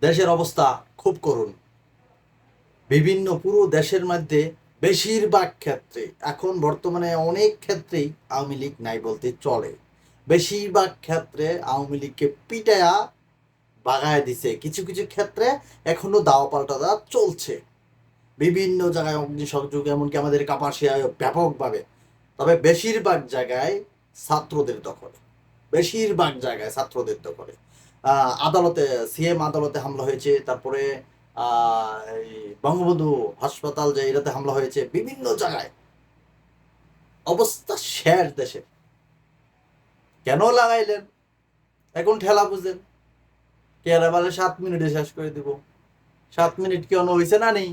দেশের অবস্থা খুব করুণ। বিভিন্ন পুরো দেশের মধ্যে বেশিরভাগ ক্ষেত্রে এখন বর্তমানে অনেক ক্ষেত্রেই আওয়ামী লীগ নাই বলতে চলে। বেশিরভাগ ক্ষেত্রে আওয়ামী লীগকে পিটায়া বাগায় দিছে, কিছু কিছু ক্ষেত্রে এখনো দাও পাল্টা দেওয়া চলছে। বিভিন্ন জায়গায় অগ্নিসংযোগ, এমনকি আমাদের কাপাসিয়ায় ব্যাপকভাবে। তবে বেশিরভাগ জায়গায় ছাত্রদের দখলে, বেশিরভাগ জায়গায় ছাত্রদের দখলে। আদালতে, সিএম আদালতে হামলা হয়েছে, তারপরে এই বঙ্গবন্ধু হাসপাতাল যে এটাতে হামলা হয়েছে, বিভিন্ন জায়গায় অবস্থা শেষ দেশে। কেন লাগাইলেন? এখন ঠেলা বুঝেন, কেরা বলে 7 মিনিটে শেষ করে দিব। 7 মিনিট কেন হয়েছে না নেই?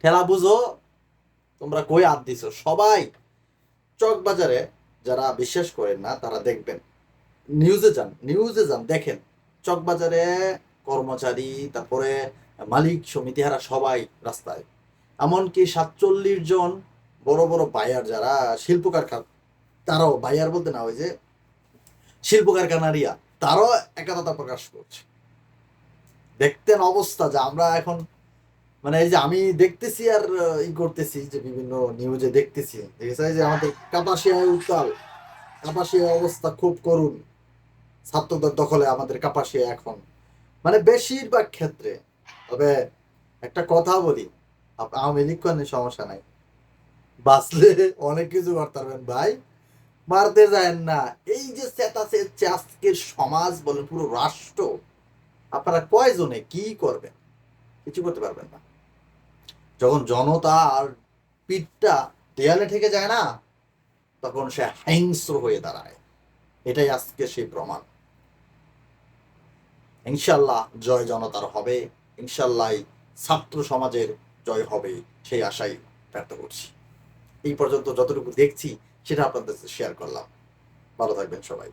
ঠেলা বুঝো, তোমরা কই হাত দিছো সবাই। চকবাজারে যারা বিশ্বাস করেন না তারা দেখবেন, নিউজে যান দেখেন। চকবাজারে কর্মচারী, তারপরে মালিক সমিতি, হারা সবাই রাস্তায়। এমনকি 47 জন বড় বড় বায়ার, যারা শিল্প কারখানা, তারাও বায়ার বলতে না, ওই যে শিল্প কারখানারিয়া, তারাও একাত্মতা প্রকাশ করছে। দেখতেন অবস্থা যে আমরা এখন, মানে এই যে আমি দেখতেছি আর ই করতেছি, যে বিভিন্ন নিউজে দেখতেছি, দেখেছে যে আমাদের কাপাসিয়ায় উত্তাল, কাপাসিয়া অবস্থা খুব করুণ। ছাত্রদের দখলে আমাদের কাপাসিয়া এখন, মানে বেশিরভাগ ক্ষেত্রে। তবে একটা কথা বলি, আওয়ামী লীগ করেন সমস্যা নাই, বাঁচলে অনেক কিছু করতে পারবেন ভাই, মারতে যায়েন না। এই যে চেতাচেচ্ছে আজকের সমাজ বলে পুরো রাষ্ট্র, আপনারা কয়জনে কি করবেন? কিছু করতে পারবেন না। যখন জনতা আর পিঠটা দেয়ালে ঠেকে যায় না, তখন সে হিংস্র হয়ে দাঁড়ায়। এটাই আজকে সেই প্রমাণ। ইনশাল্লাহ জয় জনতার হবে, ইনশাল্লাহ ছাত্র সমাজের জয় হবে, সেই আশাই ব্যক্ত করছি। এই পর্যন্ত যতটুকু দেখছি সেটা আপনাদের শেয়ার করলাম। ভালো থাকবেন সবাই।